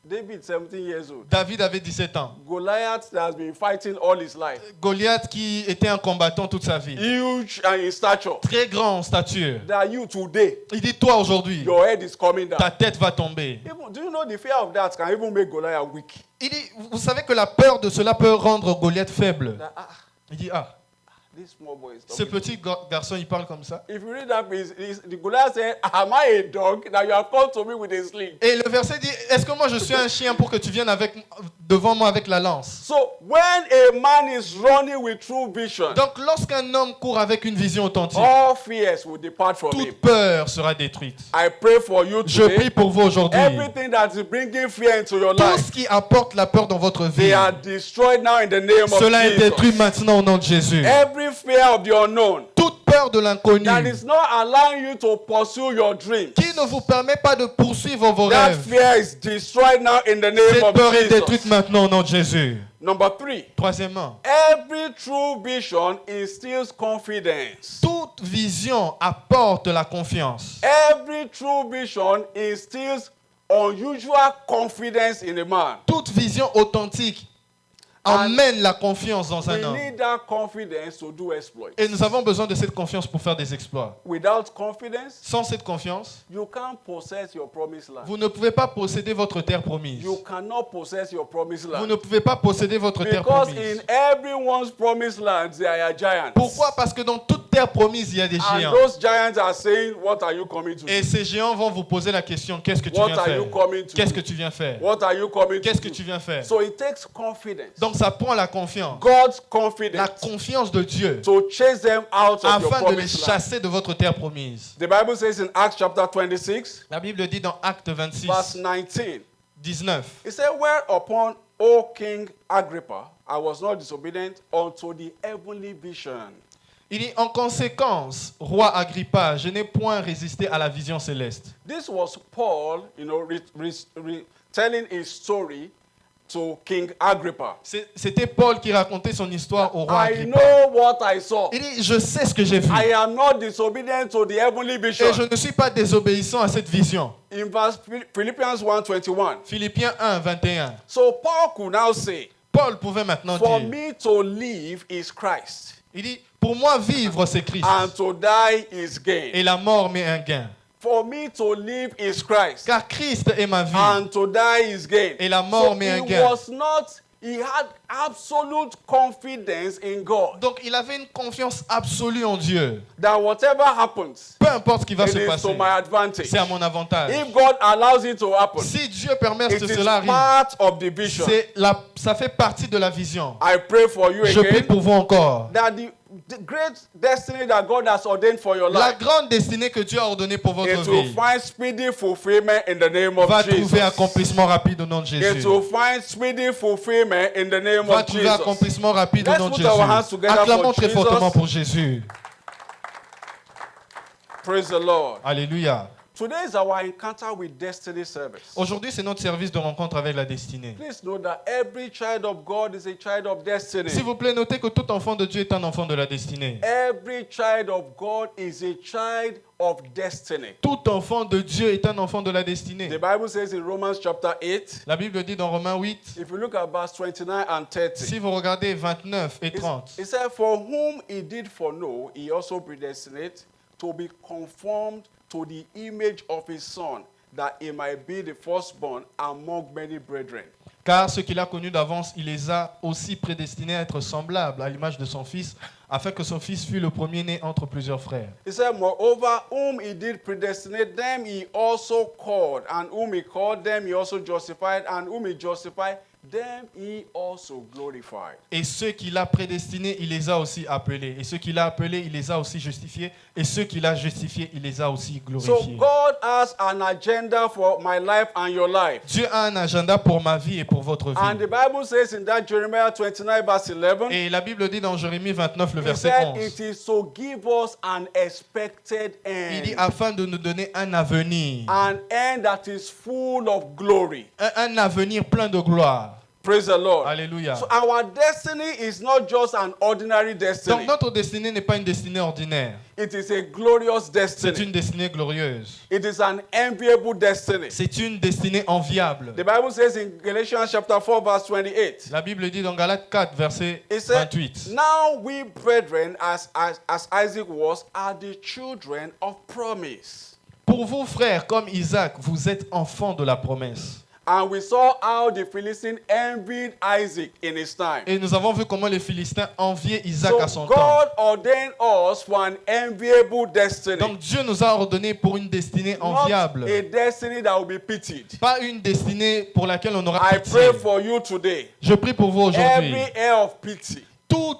David 17 years old, David avait 17 ans. Goliath that has been fighting all his life, Goliath qui était un combattant toute sa vie. huge and in stature, Très grand en stature. that you today, Il dit toi aujourd'hui, your head is coming down. ta tête va tomber. Even, do you know the fear of that can even make Goliath weak? Il dit, vous savez que la peur de cela peut rendre Goliath faible. That, Il dit this small boy is ce talking. petit garçon il parle comme ça. If you read that, the Goliath said, "Am I a dog that you have come to me with a sling?" Et le verset dit, est-ce que moi je suis un chien pour que tu viennes devant moi avec la lance? So when a man is running with true vision, Donc lorsqu'un homme court avec une vision authentique, all fears will depart from him. toute peur sera détruite. I pray for you Je prie today. pour vous aujourd'hui. Everything that is bringing fear into your Tout life, ce qui apporte la peur dans votre vie, they are destroyed now in the name of cela est détruit Jesus. maintenant au nom de Jésus. Every fear of the unknown Toute peur de l'inconnu that is not allowing you to pursue your dreams, qui ne vous permet pas de poursuivre vos that rêves, fear is destroyed now in the name cette of peur est détruite Jesus. maintenant au nom de Jésus. Number 3, Troisièmement, every true vision instills confidence. toute vision apporte la confiance. Every true vision instills unusual confidence in a man. Toute vision authentique emmène la confiance dans un We homme. need that confidence to do exploits. Et nous avons besoin de cette confiance pour faire des exploits. Without confidence, Sans cette confiance, you can't possess your promised land. vous ne pouvez pas posséder votre terre promise. You cannot possess your promised Vous land. ne pouvez pas posséder votre terre Because promise. in everyone's promised land, there are giants. Pourquoi? Parce que dans toute terre promise, il y a des And géants. those giants are saying, what are you coming to Et do? ces géants vont vous poser la question, qu'est-ce que tu What viens are you faire? coming to Qu'est-ce do? que tu viens faire? What are you coming to Qu'est-ce que do? tu viens faire? So it takes confidence. Donc ça prend la confiance. God's La confidence confiance de Dieu to chase them out of your afin de les promised land. chasser de votre terre promise. The Bible says in Acts chapter 26, La Bible dit dans Acte 26, verse 19, 19. it said, whereupon, O King Agrippa, I was not disobedient unto the heavenly vision. Il dit, en conséquence, roi Agrippa, je n'ai point résisté à la vision céleste. This was Paul, telling his story to King Agrippa. C'était Paul qui racontait son histoire au roi I Agrippa. know what I saw. Il dit, je sais ce que j'ai vu. I am not disobedient to the heavenly vision. Et je ne suis pas désobéissant à cette vision. In verse Philippians 1:21. Philippiens 1, 21. So Paul could now say, Paul pouvait maintenant for dire, me to live is Christ, il dit, pour moi vivre c'est Christ and to die is gain. et la mort m'est un gain. For me to live is Christ, Car Christ est ma vie and to die is gain. et la mort So m'est un he gain. was not, he had absolute confidence in God Donc il avait une confiance absolue en Dieu. that whatever happens, Peu importe ce qui va it se is to passer, my advantage. c'est à mon avantage. If God allows it to happen, Si Dieu permet it que is cela arrive, part of the vision. ça fait partie de la vision. I pray for you Je prie again pour vous encore. that the great destiny that God has ordained for your La life, grande destinée que Dieu a ordonnée pour votre it will vie find speedy fulfillment in the name of va Jesus. trouver accomplissement rapide au nom de It Jésus. will find speedy fulfillment in the name Va of trouver Jesus. accomplissement rapide au Let's nom de put our hands Jésus. together Acclamons for très Jesus. fortement pour Jésus. Praise the Lord. Alléluia. Today is our encounter with destiny service. Aujourd'hui, c'est notre service de rencontre avec la destinée. Please know that every child of God is a child of destiny. S'il vous plaît, notez que tout enfant de Dieu est un enfant de la destinée. Every child of God is a child of destiny. Tout enfant de Dieu est un enfant de la destinée. The Bible says in Romans chapter 8, La Bible dit dans Romains 8, if you look at verse 29 and 30, si vous regardez 29 et 30, it said, for whom he did foreknow, he also predestinate to be conformed to the image of his son, that he might be the firstborn among many brethren. car ceux qu'il a connus d'avance, il les a aussi prédestinés à être semblables à l'image de son fils, afin que son fils fût le premier-né entre plusieurs frères. He said, moreover, whom he did predestinate, them he also called, and whom he called, them he also justified, and whom he justified, them he also glorified. Et ceux qu'il a prédestinés, il les a aussi appelés. Et ceux qu'il a appelés, il les a aussi justifiés. Et ceux qu'il a justifiés, il les a aussi So glorifiés. God has an agenda for my life and your life. Dieu a un agenda pour ma vie et pour votre And the vie. Bible says in that Jeremiah 29 verse 11, Et la Bible dit dans Jérémie 29, le he verset said 11, it is to give us an expected il dit end. afin de nous donner un avenir. An end that is full of glory. Un avenir plein de gloire. Praise the Lord. Alléluia. So our destiny is not just an ordinary Donc destiny. notre destinée n'est pas une destinée ordinaire. It is a glorious C'est destiny. une destinée glorieuse. It is an enviable destiny. C'est une destinée enviable. The Bible says in Galatians chapter 4 verse 28. La Bible dit dans Galates 4, verset It said, 28. now we brethren, as Isaac was, are the children of promise. Pour vous, frères, comme Isaac, vous êtes enfants de la promesse. And we saw how the Philistine envied Isaac in his time. Et nous avons vu comment les Philistins enviaient Isaac à So son temps. God ordained us for an enviable destiny. Donc Dieu nous a ordonné pour une destinée Not enviable. a destiny that will be pitied. Pas une destinée pour laquelle on aura I pitié. pray for you today. Je prie pour vous aujourd'hui. Every air of pity, Toute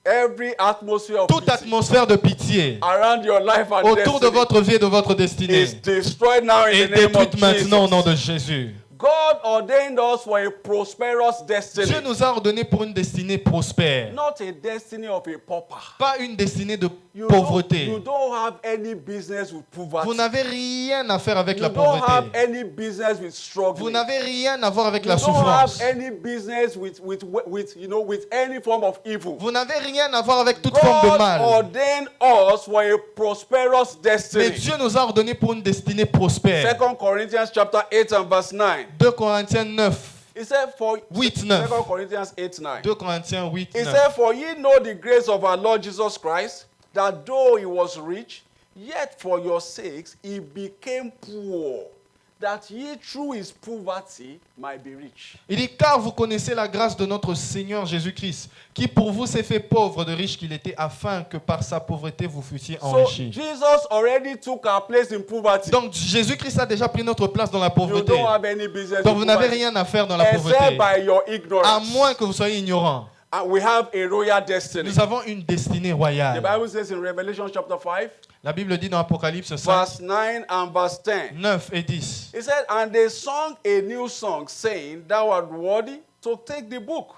every atmosphere of toute pity atmosphère de pitié around your life and autour de destiny votre vie et de votre destinée is destroyed now in est the name of détruite maintenant au nom Jesus. de Jésus. God ordained us for a prosperous destiny, Dieu nous a ordonné pour une destinée prospère. not a destiny of a pauper. Pas une destinée de You pauvreté. don't have any business with poverty. Vous n'avez rien à faire avec You la don't have pauvreté. any business with struggling. Vous n'avez rien à voir avec You la don't souffrance. have any business with any form of evil. Vous n'avez rien à voir avec toute forme de God mal. ordained us for a prosperous Mais destiny. Dieu nous a ordonné pour une destinée prospère. 2 Corinthians chapter 8 and verse 9. 2 Corinthiens 9, He said, for 8, 9. 2 Corinthians 8, 9. 2 Corinthiens 8, He 9. said, for ye know the grace of our Lord Jesus Christ, that though he was rich, yet for your sakes he became poor, that ye through his poverty might be rich. Il dit, car vous connaissez la grâce de notre Seigneur Jésus-Christ, qui pour vous s'est fait pauvre de riche qu'il était, afin que par sa pauvreté vous fussiez So enrichis. Jesus already took our place in poverty. Donc Jésus-Christ a déjà pris notre place dans la You pauvreté. don't have any business Donc in vous n'avez poverty, rien à faire dans la except pauvreté, by your à ignorance. moins que vous soyez ignorant. And we have a royal destiny. Nous avons une destinée The royale. Bible says in Revelation chapter 5, La Bible dit dans Apocalypse 5, verse 9 and verse 10. 9 et 10. It said, and they sung a new song, saying, thou art worthy to take the book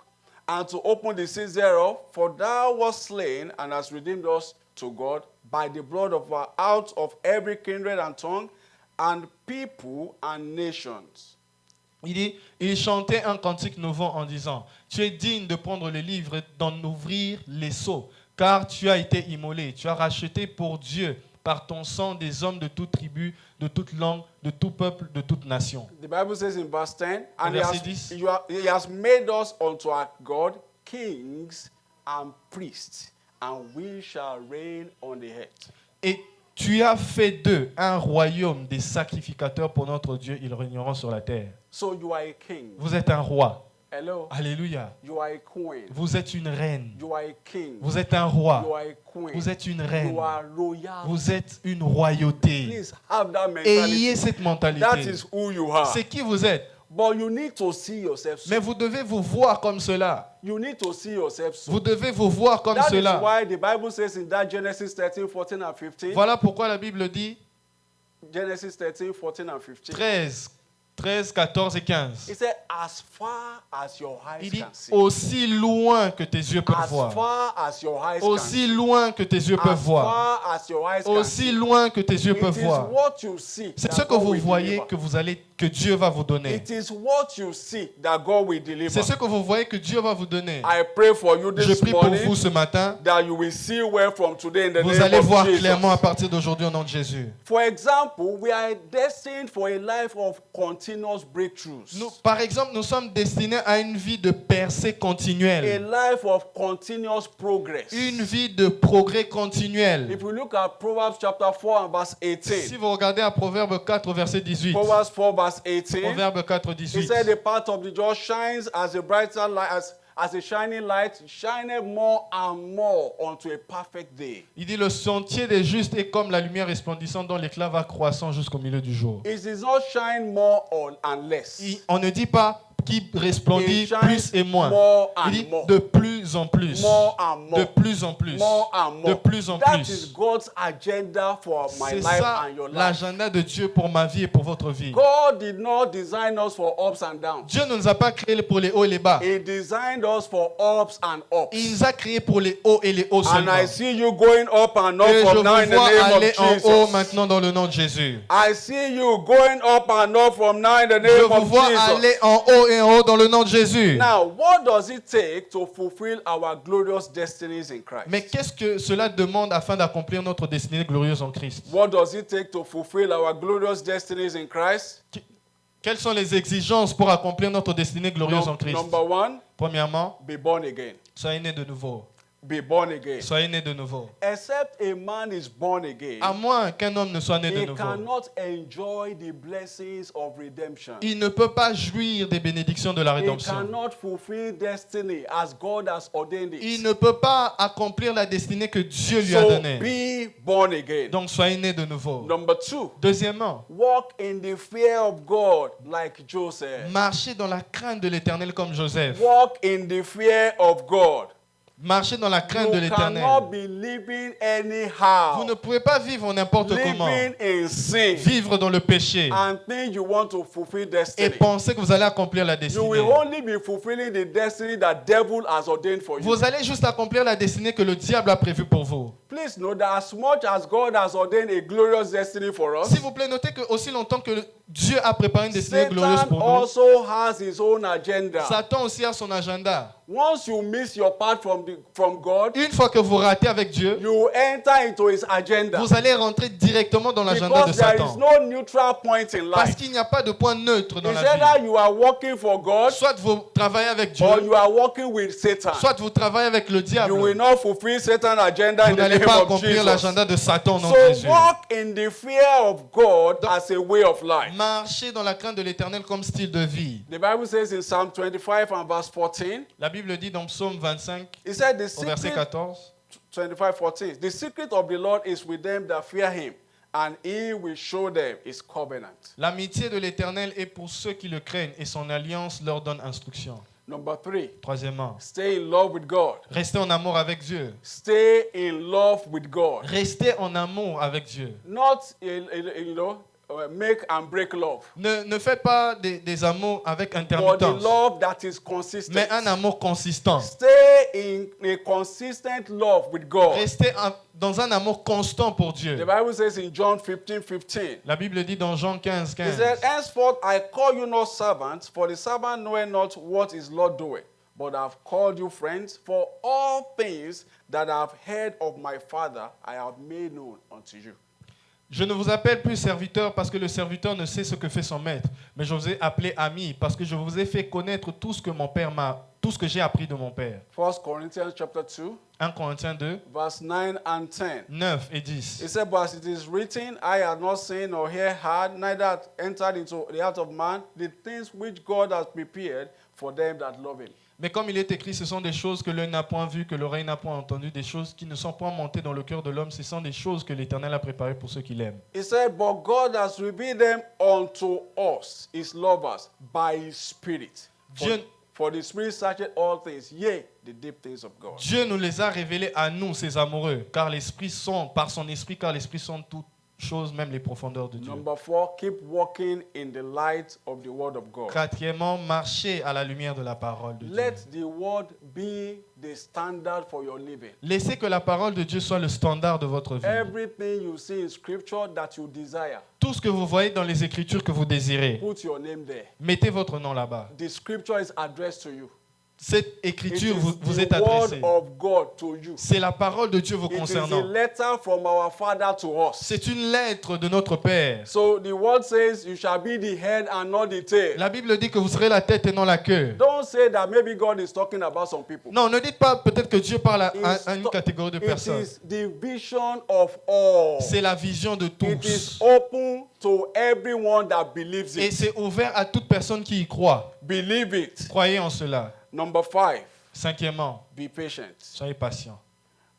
and to open the seals thereof, for thou wast slain and hast redeemed us to God by the blood of our out of every kindred and tongue and people and nations. Il dit, il chantait un cantique nouveau en disant, tu es digne de prendre le livre et d'en ouvrir les sceaux, car tu as été immolé, tu as racheté pour Dieu par ton sang des hommes de toute tribu, de toute langue, de tout peuple, de toute nation. The Bible says in verse 10, and Verset 10. he has made us unto our God kings and priests, and we shall reign on the earth. Et tu as fait d'eux un royaume des sacrificateurs pour notre Dieu, ils régneront sur la terre. So you are a king. Vous êtes un roi. Hello. Alléluia. You are a queen. Vous êtes une reine. You are a king. Vous êtes un You roi. are a queen. Vous êtes une reine. You are royal. Vous êtes une royauté. Please have that Ayez mentality. cette That mentalité. is who you are. C'est qui vous êtes. But you need to see yourself so. Mais vous devez vous voir comme cela. You need to see yourself so. Vous devez vous voir comme That is cela. why the Bible says in that Genesis 13, 14 and 15. Voilà pourquoi la Bible dit Genesis 13, 14 and 15. 13, 14 et 15. It said, as far as your eyes Il dit can see. aussi loin que tes yeux peuvent As voir. far as your eyes can Aussi see. loin que tes yeux peuvent As voir. far as your eyes can Aussi see. loin que tes yeux It peuvent is voir. what you see C'est that ce que God vous will voyez deliver. que Dieu va vous donner. It is what you see that God will deliver. C'est ce que vous voyez que Dieu va vous donner. I pray for you Je this prie pour vous morning ce matin. that you will see well from today in the Vous name allez of voir Jesus. clairement à partir d'aujourd'hui au nom de Jésus. For example, we are destined for a life of continuous breakthroughs. Par exemple, nous sommes destinés à une vie de percée A continuelle. life of continuous progress. Une vie de progrès continuel. If we look at Proverbs chapter 4 and verse 18. Si vous regardez à Proverbe 4, verset 18. Proverbs 4 verse 18. Proverbe 4, It 18. said the path of the just shines as a brighter light, as a shining light, shineth more and more unto a perfect day. Il dit, le sentier des justes est comme la lumière resplendissante dont l'éclat va croissant jusqu'au milieu du jour. It does not shine more and less. On ne dit pas qui resplendit It shines plus et moins. more and Il dit more. de plus en plus. More and more. De plus en plus. More and more. De plus en That is plus. God's agenda for my C'est life ça and your life. l'agenda de Dieu pour ma vie et pour votre vie. God did not design us for ups and downs. Dieu ne nous a pas créés pour les hauts et les bas. He designed us for ups and ups. Il nous a créés pour les hauts et les hauts And seulement. I see you going up and up Et je from vous now in the vois name aller of en haut Jesus. maintenant dans le nom de Jésus. I see you going up and up from now in the Je name vous of vois Jesus. aller en haut et en haut dans le nom de Jésus. Now, what does it take to fulfill our glorious destinies in Christ? Mais qu'est-ce que cela demande afin d'accomplir notre destinée glorieuse en Christ? What does it take to fulfill our glorious destinies in Christ? Quelles sont les exigences pour accomplir notre destinée glorieuse en Christ? Number one, Premièrement, be born again. soyez nés de nouveau. Be born again. Soyez nés de nouveau. Except a man is born again, À moins qu'un homme ne soit né de he nouveau, cannot enjoy the blessings of redemption. il ne peut pas jouir des bénédictions de la He rédemption. cannot fulfill destiny as God has ordained Il it. ne peut pas accomplir la destinée que Dieu lui a So donnée. be born again. Donc soyez nés de nouveau. Number two, Deuxièmement, walk in the fear of God like Joseph. marchez dans la crainte de l'Éternel comme Joseph. Walk in the fear of God. Marchez dans la crainte de You l'Éternel. cannot be living anyhow. Vous ne pouvez pas vivre n'importe comment. Living in sin Vivre dans le péché and think you want to fulfill et destiny. penser que vous allez accomplir la You will destinée. only be fulfilling the destiny that devil has ordained for you. Vous allez juste accomplir la destinée que le diable a prévue pour vous. Please know that as much as God has ordained a glorious destiny for us, S'il vous plaît, notez que aussi longtemps que Dieu a préparé une destinée glorieuse Satan pour nous, also has his own agenda. Satan aussi a son agenda. Once you miss your part from God, Une fois que vous ratez avec Dieu, you enter into his agenda. vous allez rentrer directement dans l'agenda de Because there is Satan. no neutral point in Parce life. qu'il n'y a pas de point neutre dans It's la vie. either you are working for God Soit vous travaillez avec Dieu, or you are working with Satan. soit vous travaillez avec le diable. You will not fulfill Satan's agenda in Vous the n'allez name pas of accomplir Jesus. l'agenda de Satan au nom de So Jésus. walk in the fear of God as a way of life. Marchez dans la crainte de l'Éternel comme style de vie. The Bible says in Psalm 25 and verse 14, La Bible dit dans Psaume 25, it said the au verset secret 14, 25:14. The secret of the Lord is with them that fear him, and he will show them his covenant. l'amitié de l'Éternel est pour ceux qui le craignent et son alliance leur donne instruction. Number 3, Troisièmement, stay in love with God. restez en amour avec Dieu. Stay in love with God. Restez en amour avec Dieu. Not, make and break love, Ne faites pas des amours avec but the intermittence, love that is consistent. mais un amour consistant. Stay in a consistent love with God. Restez dans un amour constant pour The Dieu. Bible says in John 15:15, La Bible dit dans Jean 15, it 15, said, henceforth I call you not servants, for the servant knoweth not what his Lord doeth. But I have called you friends, for all things that I have heard of my Father I have made known unto you. je ne vous appelle plus serviteur parce que le serviteur ne sait ce que fait son maître, mais je vous ai appelé ami parce que je vous ai fait connaître tout ce que j'ai appris de mon Père. 1 Corinthians chapter 2, 1 Corinthiens 2, verse 9 and 10. 9 et 10. It said, but as it is written, I have not seen nor ear heard, neither hath entered into the heart of man the things which God has prepared for them that love him. Mais comme il est écrit, ce sont des choses que l'œil n'a point vues, que l'oreille n'a point entendues, des choses qui ne sont point montées dans le cœur de l'homme, ce sont des choses que l'Éternel a préparées pour ceux qui l'aiment. He said, but God has revealed them unto us, his lovers, by his Spirit. For the Spirit searcheth all things, yea, the deep things of God. Dieu nous les a révélés à nous, ses amoureux, car l'Esprit sont, par son Esprit, car l'Esprit sont toutes choses, même les profondeurs de Dieu. Number 4, keep walking in the light of the word of God. Quatrièmement, marchez à la lumière de la parole de Dieu. Let the word be the standard for your living. Laissez que la parole de Dieu soit le standard de votre vie. Everything you see in scripture that you desire, Tout ce que vous voyez dans les Écritures que vous désirez, put your name there. mettez votre nom là-bas. The scripture is addressed to you. Cette It Écriture is vous the est adressée. word of God to you. C'est la parole de Dieu vous It is a concernant. letter from our Father to us. C'est une lettre de notre Père. So the word says you shall be the head and not the tail. La Bible dit que vous serez la tête et non la queue. Don't say that maybe God is talking about some people. Non, ne dites pas peut-être que Dieu parle It's à une catégorie de It personnes. is the vision of all. C'est la vision de It is tous. open to everyone that believes Et it. c'est ouvert à toute personne qui y croit. Believe it. Croyez en cela. Number 5, Cinquièmement, be patient. soyez patient.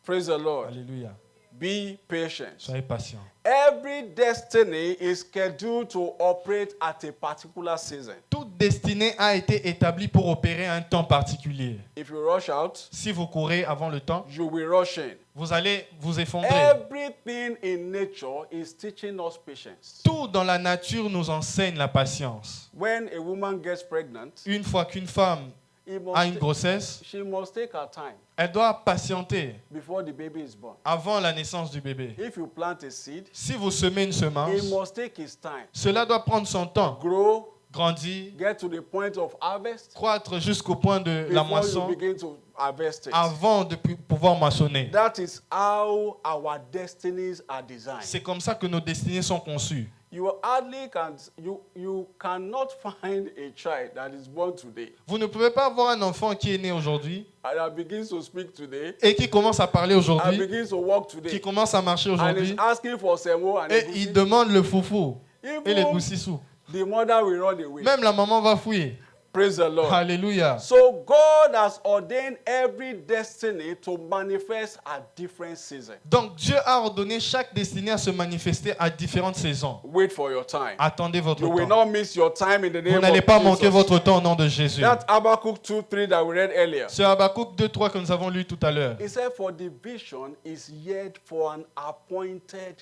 Praise the Lord. Alléluia. Be patient. Soyez patient. Every destiny is scheduled to operate at a particular season. Toute destinée a été établie pour opérer à un temps particulier. If you rush out, Si vous courez avant le temps, you will rush in. vous allez vous effondrer. Everything in nature is teaching us patience. Tout dans la nature nous enseigne la patience. When a woman gets pregnant, Une fois qu'une femme a une grossesse, she must take her time elle doit patienter before the baby is born. avant la naissance du bébé. If you plant a seed, Si vous semez une it semence, must take its time. cela doit prendre son temps, Grow, grandir, get to the point of harvest croître jusqu'au point de la before moisson you begin to harvest it. avant de pouvoir moissonner. That is how our destinies are designed. C'est comme ça que nos destinées sont conçues. You hardly can, you cannot find a child that is born today Vous ne pouvez pas avoir un enfant qui est né aujourd'hui and that begins to speak today et qui commence à parler and aujourd'hui, begins to walk qui today commence à marcher and is aujourd'hui asking for semo and et egusi. il demande le foufou et les Even goussissous. the mother will run away. Même la maman va fouiller. Praise the Lord. Alléluia. So God has ordained every destiny to manifest at different seasons. Donc Dieu a ordonné chaque destinée à se manifester à différentes saisons. Wait for your time. Attendez votre You will temps. not miss your time in the Vous name n'allez of pas manquer Jesus. votre temps au nom de Jésus. That Habakkuk 2:3 that we read earlier. C'est Habakkuk 2:3 que nous avons lu tout à l'heure. He said, for the vision is yet for an appointed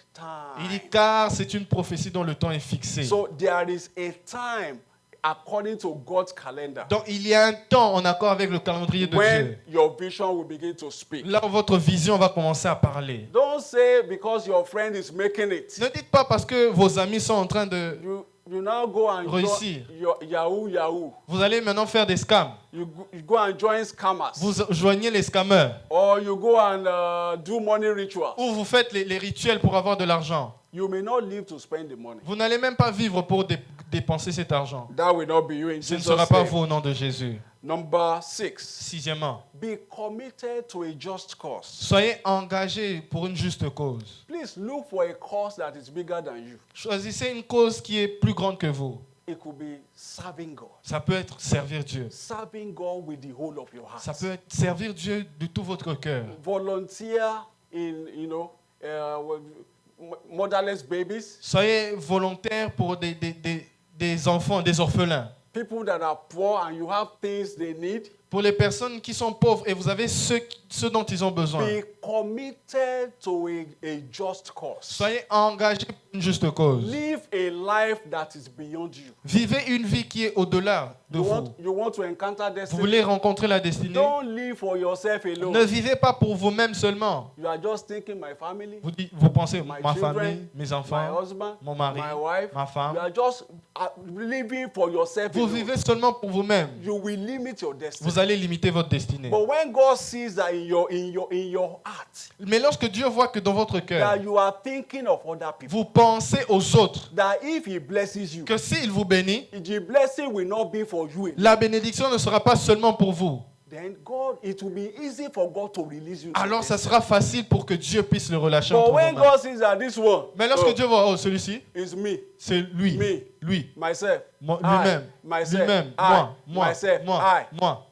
Il dit time. car c'est une prophétie dont le temps est fixé. So there is a time according to God's calendar. Donc il y a un temps en accord avec le calendrier de When Dieu. your vision will begin to speak. Là où votre vision va commencer à parler. Don't say because your friend is making it. Ne dites pas parce que vos amis sont en train de... You now go and Réussir. join your Yahoo. Vous allez maintenant faire des scams. You go and join scammers. Vous joignez les scammers. Or you go and do money rituals. Ou vous faites les rituels pour avoir de l'argent. You may not live to spend the money. Vous n'allez même pas vivre pour dépenser cet argent. That will not be you in Ce ne Jesus' sera pas name. vous au nom de Jésus. Number 6. Sixièmement, Be committed to a just cause. soyez engagés pour une juste cause. Please look for a cause that is bigger than you. Choisissez une cause qui est plus grande que vous. It could be serving God. Ça peut être servir Dieu. Serving God with the whole of your heart. Ça peut être servir Dieu de tout votre cœur. Volunteer in, motherless babies. Soyez volontaires pour des enfants, des orphelins. People that are poor and you have things they need. Pour les personnes qui sont pauvres et vous avez ce dont ils ont besoin. Be committed to a just cause. Soyez engagés pour une juste cause. Live a life that is beyond you. Vivez une vie qui est au-delà de vous. You want to encounter Vous destiny? voulez rencontrer la destinée? Don't live for yourself alone. Ne vivez pas pour vous-même seulement. You are just thinking my family, Vous pensez my ma children, famille, mes my enfants, husband, mon mari, my wife. ma femme. You are just living for yourself Vous alone. vivez seulement pour vous-même. You will limit your destiny. Vous allez limiter votre destinée. But when God sees that in your heart, Mais lorsque Dieu voit que dans votre cœur, that you are thinking of other people, vous pensez aux autres, that if He blesses you, que s'il vous bénit, the blessing will not be for you alone. la bénédiction ne sera pas seulement pour vous. Then it will be easy for God to release you. Alors ça sera facile pour que Dieu puisse le relâcher But entre when vos mains. God sees that this one, Mais lorsque Dieu voit, oh, celui-ci, is me, c'est lui, Me. lui, myself, lui-même, myself, lui-même, I, moi, myself, moi, I. moi.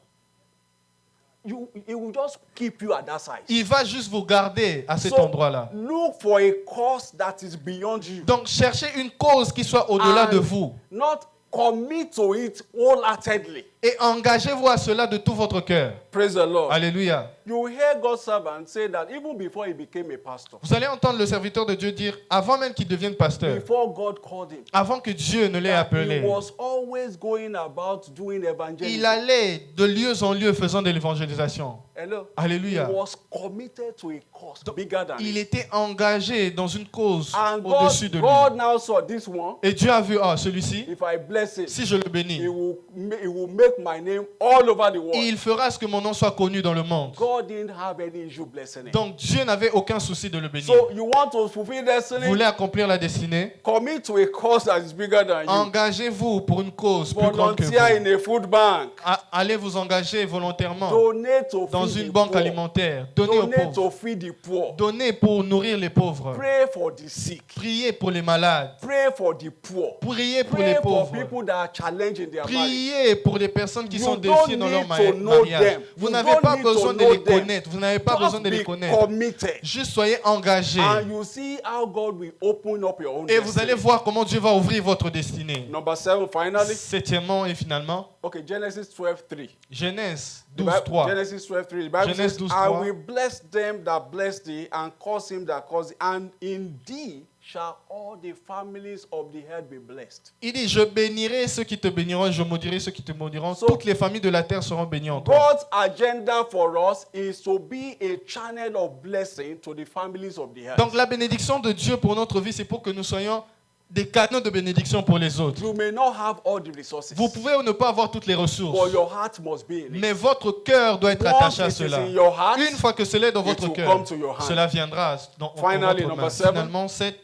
It will just keep you at that size. Il va juste vous garder à cet So, endroit-là. look for a cause that is beyond you. Donc cherchez une cause qui soit au-delà And de vous. Not commit to it wholeheartedly. Et engagez-vous à cela de tout votre cœur. Praise the Lord. Alléluia. You hear God's servant say that even before he became a pastor, Vous allez entendre le serviteur de Dieu dire, avant même qu'il devienne pasteur, before God called him, avant que Dieu ne l'ait that he appelé, was always going about doing evangelism. il allait de lieu en lieu faisant de l'évangélisation. Hello. Alléluia. He was committed to a cause bigger than Il him. était engagé dans une cause And au-dessus de lui. God now saw this one. Et Dieu a vu, ah, celui-ci, If I bless him, si je le bénis, he will make my name all over the world. il fera ce que mon nom soit connu dans le monde. God didn't have any issue blessing him. Donc Dieu n'avait aucun souci de le bénir. So you want to fulfill Vous destiny? voulez accomplir la destinée? Commit to a cause that is bigger than you. Engagez-vous pour une cause plus grande que Volunteer vous. in a food bank. Allez vous engager volontairement Donate to dans feed une the banque poor. alimentaire. Donnez aux Donate to pauvres. feed the poor. Donnez pour nourrir les pauvres. Pray for the sick. Priez pour les malades. Pray for the poor. Priez pour Pray les for pauvres. people that are challenged in their marriage. Priez pour les personnes qui You sont don't défiées dans leur need to know mariage. them. Vous You n'avez don't pas need to besoin de know les them. connaître. Vous n'avez pas Just besoin de les be connaître. committed. Juste soyez engagés. And you see how God will open up your own Et vous destiny. allez voir comment Dieu va ouvrir votre destinée. Number 7, finally. Septièmement et finalement, Okay, Genesis 12:3. Genèse The Bible- 12:3. Genesis 12:3. The Bible Genèse says, 12:3. I will bless them that bless thee, and curse him that curse thee, and in thee shall all the families of the earth be blessed. Il dit, je bénirai ceux qui te béniront et je maudirai ceux qui te maudiront. So- Toutes les familles de la terre seront bénies en toi. God's agenda for us is to be a channel of blessing to the families of the earth. Donc la bénédiction de Dieu pour notre vie, c'est pour que nous soyons des canaux de bénédiction pour les autres. You may not have all the resources, Vous pouvez ou ne pas avoir toutes les ressources, but your heart must be in it. mais votre cœur doit être Once attaché à it is cela. in your heart, Une fois que cela est dans it votre will cœur, come to your hand. cela viendra dans Finally, votre number main. 7. Finalement, c'est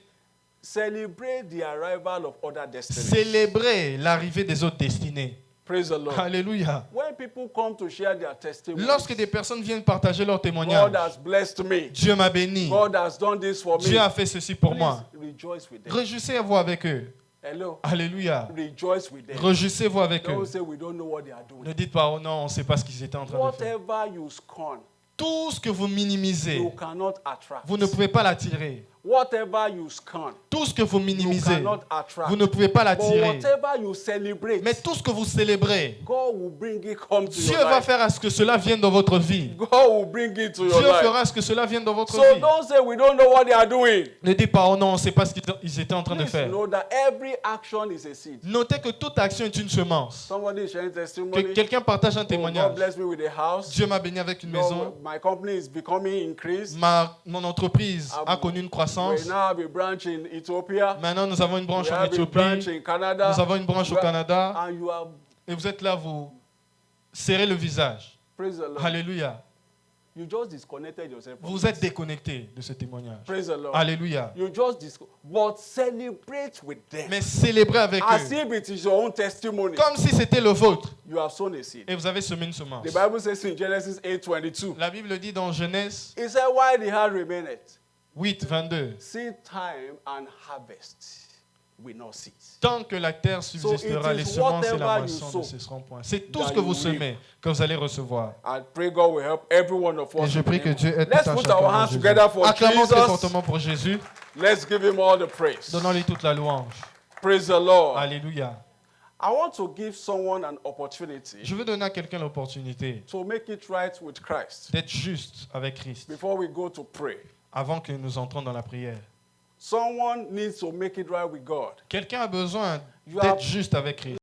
Celebrate the arrival of other destinies. célébrer l'arrivée des autres destinées. Praise the Lord. Alléluia. When people come to share their testimony, Lorsque des personnes viennent partager leur God témoignage, has blessed me. Dieu m'a béni, God has done this for me. Dieu a fait ceci pour Please moi. rejoice with them. Réjouissez-vous avec eux. Hello. Alléluia. Rejoice with them. Réjouissez-vous avec eux. Don't say we don't know what they are doing. Ne dites pas, oh non, on ne sait pas ce qu'ils étaient en train de faire. Whatever you scorn, Tout ce que vous minimisez, you cannot attract. vous ne pouvez pas l'attirer. Whatever you scan, Tout ce que vous you minimisez, cannot attract. vous ne pouvez pas But l'attirer. whatever you celebrate, Mais tout ce que vous célébrez, God will bring it come to Dieu your va life. faire à ce que cela vienne dans votre vie. God will bring it to your Dieu life. fera à ce que cela vienne dans votre So vie. don't say we don't know what they are doing. Ne dites pas, oh non, on ne sait pas ce qu'ils étaient en train de Please faire. know that every action is a seed. Notez que toute action est une semence. Somebody is sharing Que testimony. quelqu'un partage un Oh, God témoignage. bless me with a house. Dieu m'a béni avec une maison. My company is becoming increased. Mon entreprise a connu une We croissance. now have a branch in Ethiopia. Maintenant, nous avons une branche We en have a branch Éthiopie. in Canada. Nous avons une branche au We are- Canada. And you are, Et vous êtes là, vous serrez le visage. praise the Lord. Alléluia. You just disconnected yourself. from Vous this. êtes déconnecté de ce témoignage. Praise the Lord. Alléluia. You just but celebrate with them. Mais célébrez avec As eux. if it is your own testimony. Comme si c'était le vôtre. You have sown a seed. Et vous avez semé une semence. The Bible says in Genesis 8:22. La Bible dit dans Genèse It said, "While the hand remaineth, 8, 22. seed time and harvest will not cease." Tant que la terre subsistera, So it les is semences et la whatever moisson you sow ne cesseront point. C'est tout that ce que you vous reap. semez que vous allez recevoir. I pray God will help every one of us. Et je in the prie que name Dieu of- aide Let's tout un put chacun our dans hands Jésus. together for Acclamons très Jesus. fortement pour Jésus. Let's give him all the praise. Donnons-lui toute la louange. Praise the Lord. Alléluia. I want to give someone an opportunity Je veux donner à quelqu'un l'opportunité to make it right with Christ d'être juste avec Christ before we go to pray. avant que nous entrons dans la prière. Someone needs to make it right with God. Quelqu'un a besoin You have- d'être juste avec Christ.